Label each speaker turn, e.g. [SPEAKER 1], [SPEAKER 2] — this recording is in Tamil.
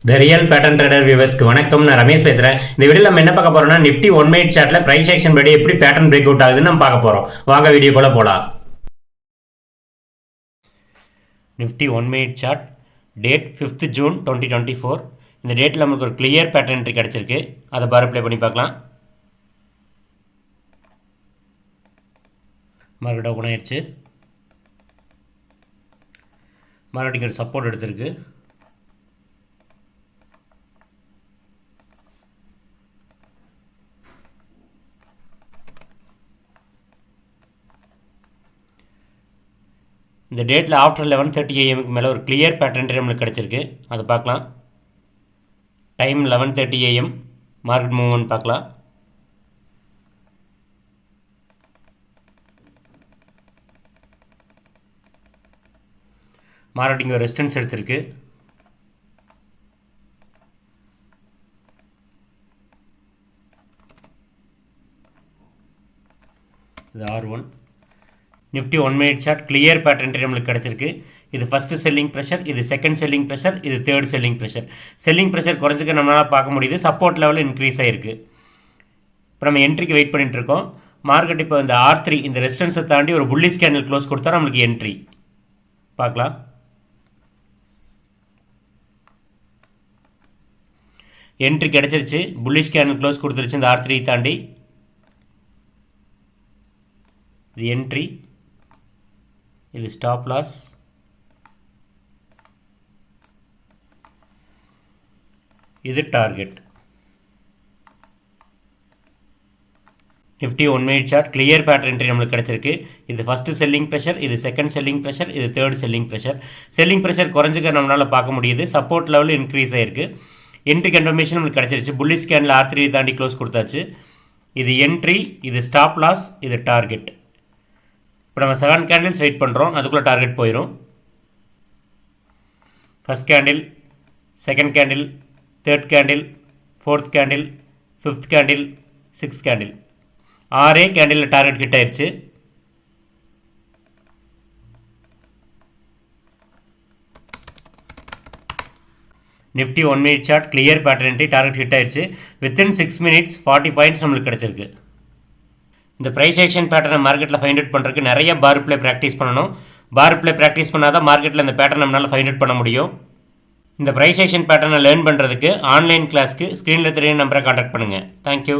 [SPEAKER 1] த ரியல் பேட்டர்ன் ட்ரேடர் வியூவர்ஸ்க்கு வணக்கம். நான் ரமேஷ் பேசுறேன். இந்த வீடியோல நம்ம என்ன பார்க்க போறோம்னா நிஃப்டி 1 மினிட் சார்ட்ல பிரைஸ் ஆக்ஷன் படி எப்படி பேட்டர்ன் பிரேக் அவுட் ஆகுதுன்னு நம்ம பார்க்க போறோம். வாங்க வீடியோக்குள்ள போலாம். Nifty 1 minute chart date 5th June 2024. இந்த டேட்டில் நமக்கு ஒரு கிளியர் பேட்டர்ன் என்ட்ரி கிடச்சிருக்கு. அதை பார் ப்ளே பண்ணி பார்க்கலாம். மார்க்கெட் ஓப்பன் ஆயிடுச்சு. மார்க்கெட்டுக்கு ஒரு சப்போர்ட் எடுத்திருக்கு. இந்த டேட்டில் ஆஃப்டர் 11:30 AM மேலே ஒரு கிளியர் பேட்டர்ன் நம்மளுக்கு கிடச்சிருக்கு. அதை பார்க்கலாம். Time 11:30 AM. மார்க்கெட் மூவ்மெண்ட் பார்க்கலாம். மார்க்கெட் இங்கே ரெசிஸ்டன்ஸ் எடுத்திருக்கு. இது R1. Nifty 1 minute chart clear pattern நம்மளுக்கு கிடச்சிருக்கு. இது ஃபஸ்ட்டு செல்லிங் ப்ரெஷர், இது செகண்ட் செல்லிங் ப்ரெஷர், இது third selling pressure. Selling pressure குறைஞ்சிக்க நம்மளால் பார்க்க முடியுது. சப்போர்ட் லெவலில் இன்க்ரீஸ் ஆகிருக்கு. இப்போ நம்ம என்ட்ரிக்கு வெயிட் பண்ணிட்டு இருக்கோம். மார்க்கெட் இப்போ இந்த R3 இந்த ரெசிஸ்டன்ஸை தாண்டி ஒரு புல்லிஷ் கேண்டில் க்ளோஸ் கொடுத்தா நம்மளுக்கு என்ட்ரி பார்க்கலாம். என்ட்ரி கிடச்சிருச்சு. புல்லிஷ் கேண்டில் க்ளோஸ் கொடுத்துருச்சு இந்த R3 தாண்டி. இது என்ட்ரி, இது ஸ்டாப் லாஸ். இது target. Nifty 1 minute chart clear pattern entry நம்மளுக்கு கிடச்சிருக்கு. இது ஃபஸ்ட்டு செல்லிங் ப்ரெஷர், இது செகண்ட் செல்லிங் ப்ரெஷர், இது third selling pressure. Selling pressure குறைஞ்சிக்க நம்மளால் பார்க்க முடியுது. சப்போர்ட் லெவலில் இன்க்ரீஸ் ஆகிருக்கு. என்ட்ரி கன்ஃபர்மேஷன் நம்மளுக்கு கிடச்சிருச்சு. புல்லிஷ் கேண்டில் R3 தாண்டி க்ளோஸ் கொடுத்தாச்சு. இது என்ட்ரி, இது ஸ்டாப் லாஸ், இது டார்கெட். இப்போ நம்ம 7 கேண்டில்ஸ் வெயிட் பண்ணுறோம். அதுக்குள்ளே டார்கெட் போயிடும். First candle, second candle, third candle, fourth candle, fifth candle, sixth candle. 6 கேண்டிலில் டார்கெட் ஹிட் ஆயிடுச்சு. Nifty 1 minute chart clear pattern entry target hit ஆயிடுச்சு. வித்தின் 6 மினிட்ஸ் 40 பாயிண்ட்ஸ் நம்மளுக்கு கிடச்சிருக்கு. இந்த ப்ரைஸ் ஆக்ஷன் பேட்டர்னை மார்க்கெட்டில் ஃபைண்ட் அவுட் பண்ணுறதுக்கு நிறைய பார் ப்ளே ப்ராக்டிஸ் பண்ணணும். பார் ப்ளே ப்ராக்டிஸ் பண்ணால் தான் மார்க்கெட்டில் இந்த பேட்டர்ன் நம்மளால் ஃபைண்ட் அவுட் பண்ண முடியும். இந்த ப்ரைஸ் ஆக்ஷன் பேட்டர்னை லேர்ன் பண்ணுறதுக்கு ஆன்லைன் கிளாஸ்க்கு ஸ்க்ரீனில் தெரிய நம்பரை கான்டாக்ட் பண்ணுங்கள். தேங்க்யூ.